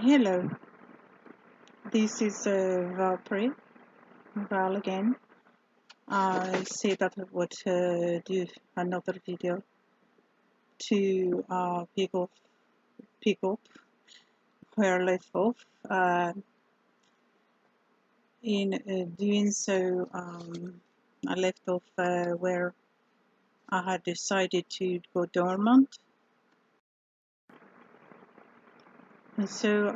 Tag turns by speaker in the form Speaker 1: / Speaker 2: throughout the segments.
Speaker 1: Hello, this is Valpray, Val again. I say that I would do another video to pick up where I left off. In doing so, I left off where I had decided to go dormant. And so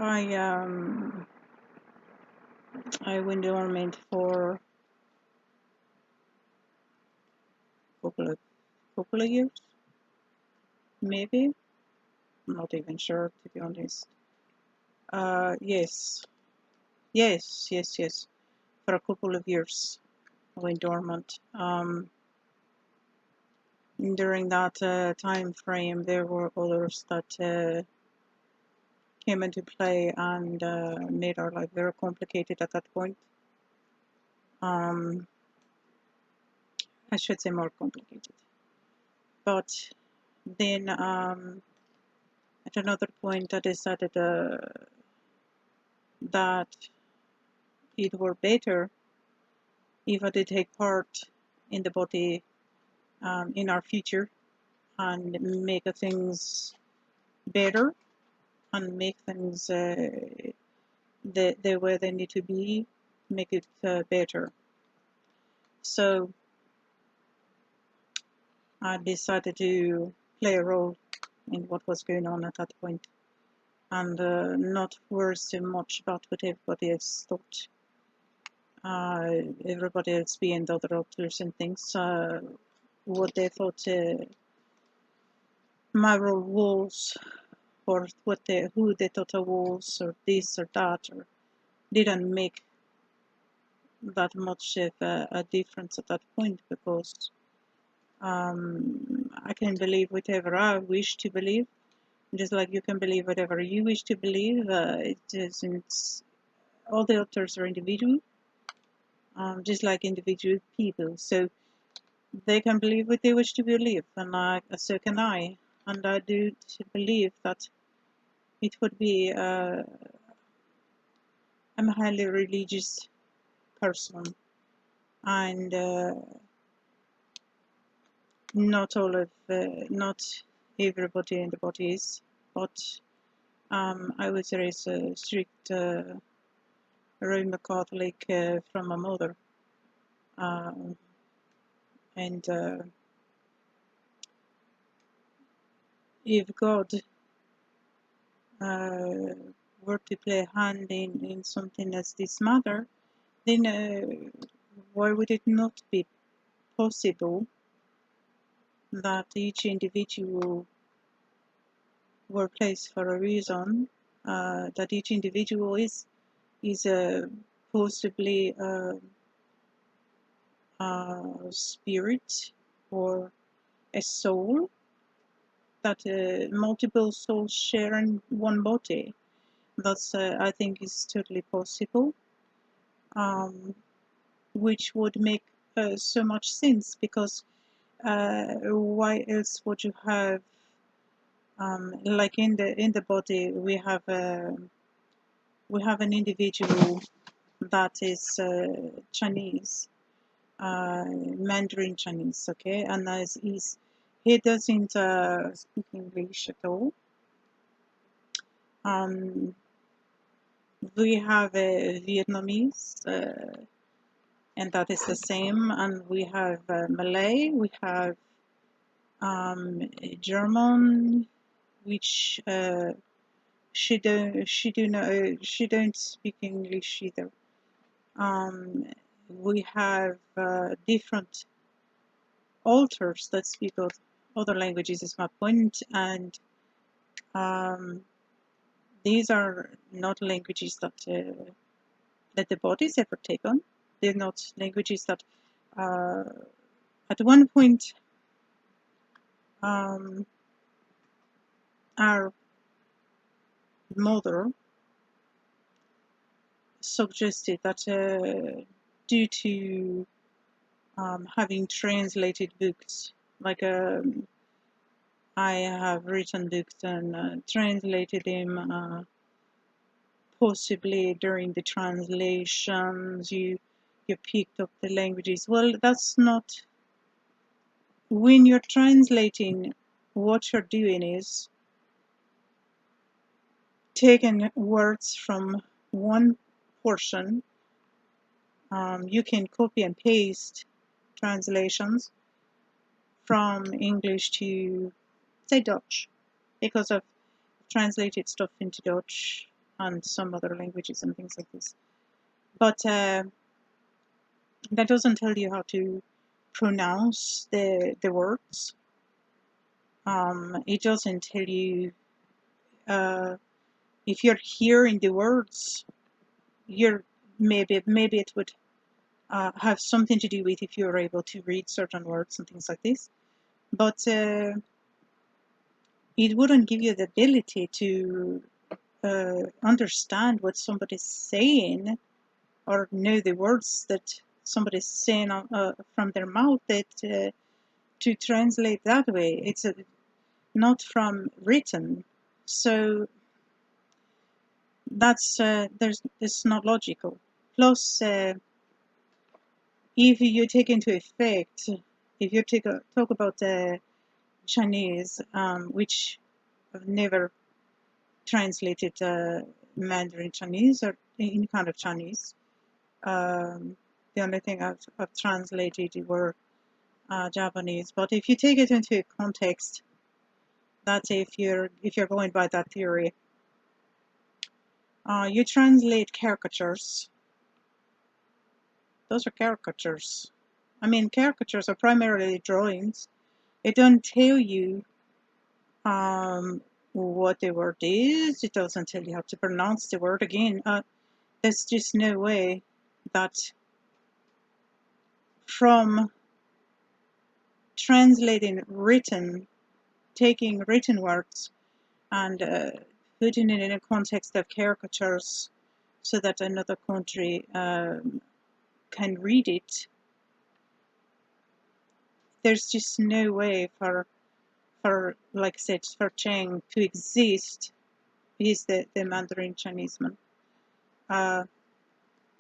Speaker 1: I went dormant for a couple of years, maybe. I'm not even sure, to be honest. Yes, yes. For a couple of years, I went dormant. During that time frame, there were others that came into play and made our life very complicated at that point. I should say more complicated. But then at another point, I decided that it were better if I did take part in the body in our future and make things better and make things the way they need to be, make it better. So I decided to play a role in what was going on at that point and not worry so much about what everybody else thought. Everybody else being the other doctors and things, what they thought my role was, or who they thought I was, or this or that, or didn't make that much of a difference at that point, because I can believe whatever I wish to believe, just like you can believe whatever you wish to believe. It isn't. All the authors are individual, just like individual people. So they can believe what they wish to believe, and so can I. And I do believe that it would be. I'm a highly religious person, and not everybody in the body is, but I was raised a strict Roman Catholic from my mother, and if God were to play a hand in something as this matter, then why would it not be possible that each individual were placed for a reason, that each individual is possibly a spirit or a soul, that multiple souls share in one body. That's I think is totally possible, which would make so much sense, because why else would you have like in the body we have an individual that is Chinese, Mandarin Chinese, okay, and he doesn't speak English at all. We have a Vietnamese, and that is the same, and we have Malay, we have German, which she don't speak English either. We have different alters that speak other languages, is my point, and these are not languages that the bodies ever take on. They're not languages that at one point our mother suggested that due to having translated books, like I have written books and translated them possibly during the translations you picked up the languages. Well, that's not. When you're translating, what you're doing is taking words from one portion. You can copy and paste translations from English to, say, Dutch, because I've translated stuff into Dutch and some other languages and things like this. But that doesn't tell you how to pronounce the words. It doesn't tell you if you're hearing the words. Maybe it would have something to do with if you're able to read certain words and things like this. But it wouldn't give you the ability to understand what somebody's saying or know the words that somebody's saying from their mouth. That to translate that way, it's not from written. So that's it's not logical. Plus, if you take into effect, if you talk about Chinese, which I've never translated Mandarin Chinese or any kind of Chinese. The only thing I've translated were Japanese. But if you take it into context, that's if you're going by that theory, you translate caricatures. Those are caricatures. I mean, caricatures are primarily drawings. It don't tell you what the word is. It doesn't tell you how to pronounce the word. Again, there's just no way that from translating taking written words and putting it in a context of caricatures so that another country can read it, there's just no way for like I said, for Cheng to exist. He's the Mandarin Chinese man,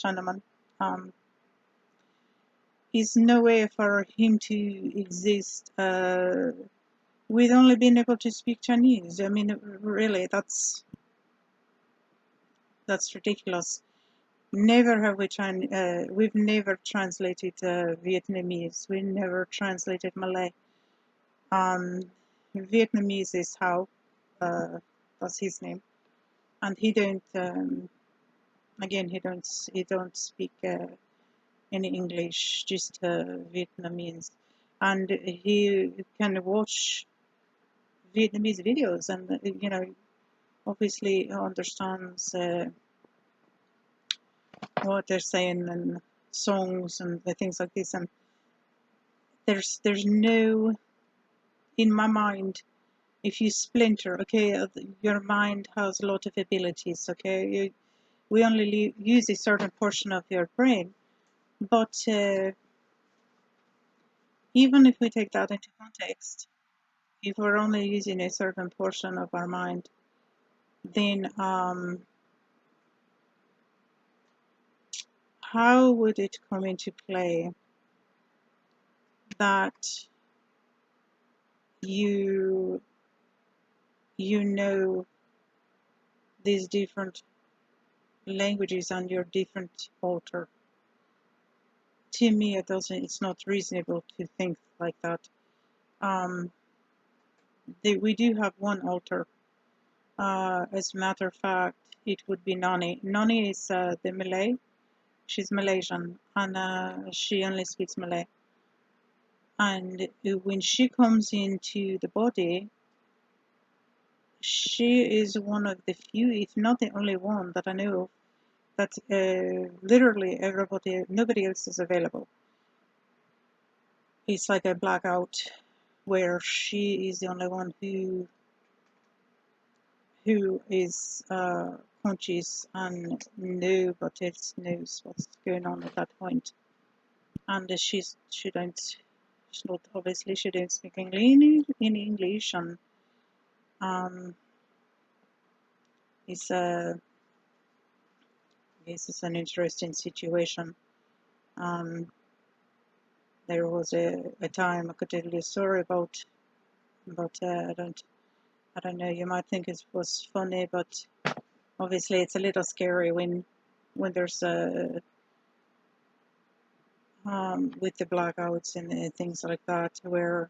Speaker 1: Chinaman. Is no way for him to exist with only being able to speak Chinese. I mean, really, that's ridiculous. Never have we've never translated Vietnamese. We never translated Malay. Vietnamese is how, that's his name, and he don't. Again, he don't speak any English, just Vietnamese, and he can watch Vietnamese videos, and obviously understands what they're saying and songs and the things like this. And there's no, in my mind, if you splinter, okay, your mind has a lot of abilities, okay, we only use a certain portion of your brain, but even if we take that into context, if we're only using a certain portion of our mind, then how would it come into play that you know these different languages and your different alter? To me, it's not reasonable to think like that. We do have one alter. As a matter of fact, it would be Nani. Nani is the Malay. She's Malaysian, and she only speaks Malay. And when she comes into the body, she is one of the few, if not the only one that I know of, that literally nobody else is available. It's like a blackout where she is the only one who is conscious, and nobody else knows what's going on at that point. And she don't speak English, and it's This is an interesting situation. There was a time I could tell you a story about, but I don't know. You might think it was funny, but obviously it's a little scary when there's with the blackouts and things like that, where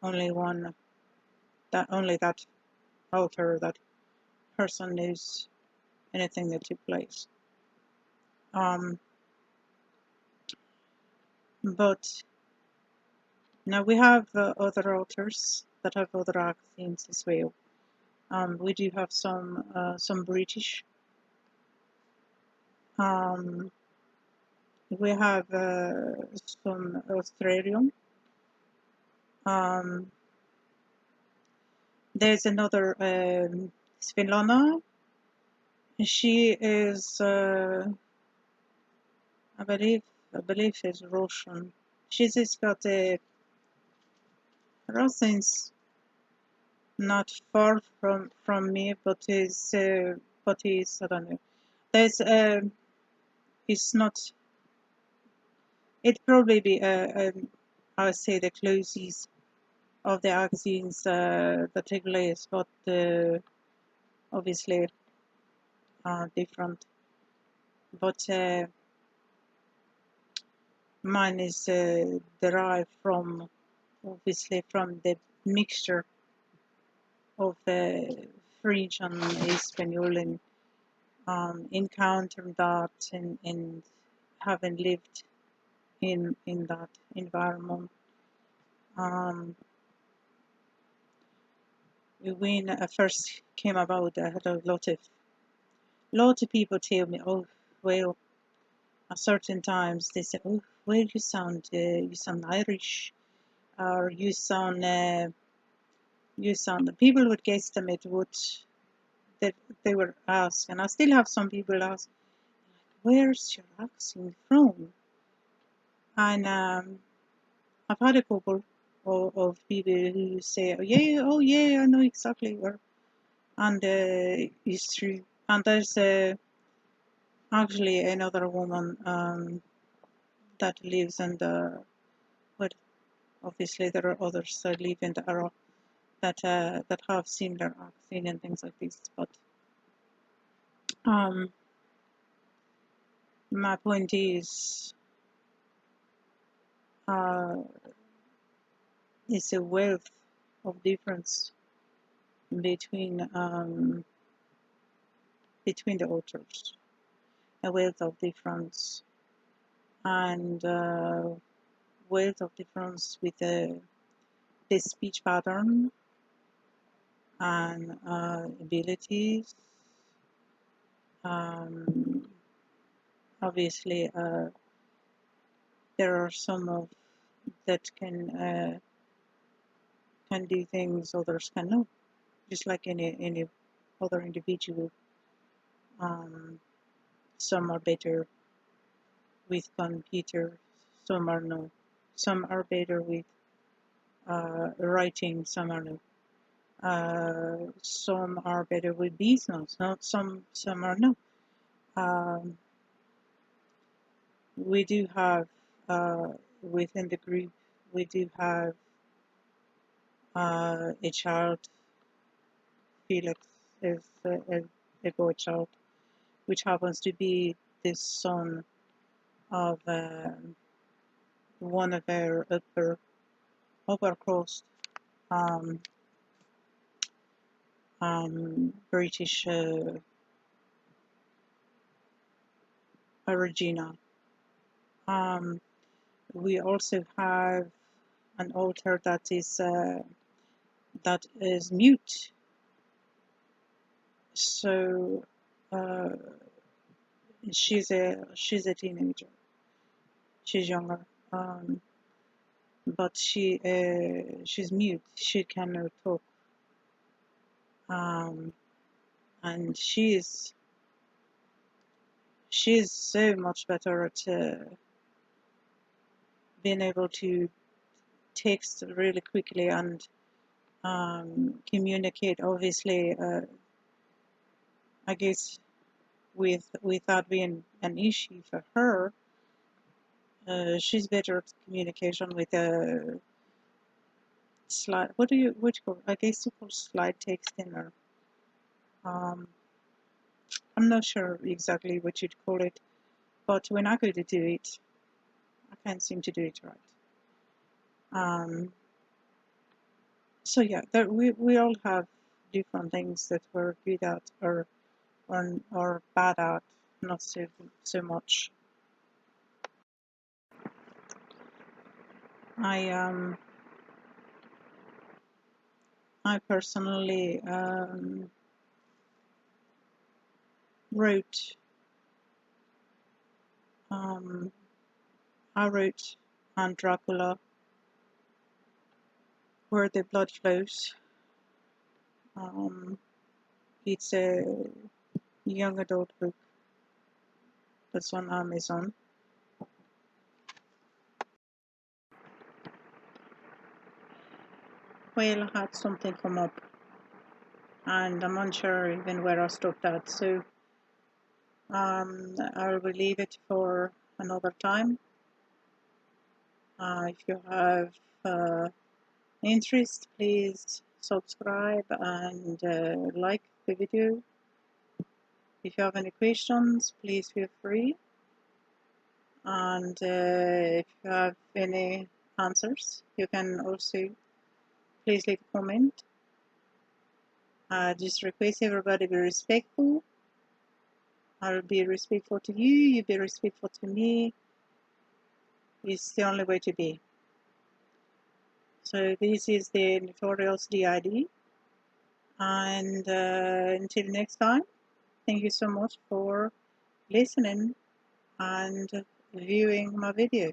Speaker 1: only that author, that person knows anything that took place. But now we have other authors that have other accents as well. We do have some British. Um, we have some Australian. Um, there's another Svilana. She is, I believe she's Russian. She's just got a Russians not far from me, but is I don't know. There's it's not. It probably be I would say the closest of the magazines that take place, but obviously different. But mine is derived from obviously from the mixture of French and Espanol, and encountered that and having lived in that environment. When I first came about, I had a lot of people tell me, oh well, at certain times they say, oh well, you sound Irish, or you sound. People would guesstimate what that they were asked, and I still have some people ask, where's your accent from? And I've had a couple of people who say, oh yeah, I know exactly where, and it's true. And there's actually another woman that lives in the, but obviously there are others that live in the area that have similar accent and things like this. But um, my point is, it's a wealth of difference between between the authors, a wealth of difference, and wealth of difference with the speech pattern and abilities. Um, obviously, there are some of that can do things others cannot, just like any other individual. Um, some are better with computer, some are no. Some are better with writing, some are no. Some are better with business, not some are no. Um, we do have within the group, we do have a child. Felix is a boy child, which happens to be the son of one of our upper crust um, British origin. Um, we also have an author that is mute. So she's a teenager. She's younger, but she's mute. She cannot talk, and she's so much better at being able to text really quickly and communicate. Obviously, I guess without being an issue for her. She's better at communication with a slide. What do you call? I guess you call slide texting, or I'm not sure exactly what you'd call it. But when I go to do it, I can't seem to do it right. So yeah, we all have different things that we're good at, or bad at, not so much. I I personally wrote um, I wrote on Dracula, Where the Blood Flows. Um, it's a young adult book that's on Amazon. Well, I had something come up, and I'm unsure even where I stopped at, so I'll leave it for another time. If you have interest, please subscribe and like the video. If you have any questions, please feel free. And if you have any answers, you can also please leave a comment. Just request everybody be respectful. I'll be respectful to you, you be respectful to me. It's the only way to be. So this is the Notorious D.I.D. And until next time, thank you so much for listening and viewing my video.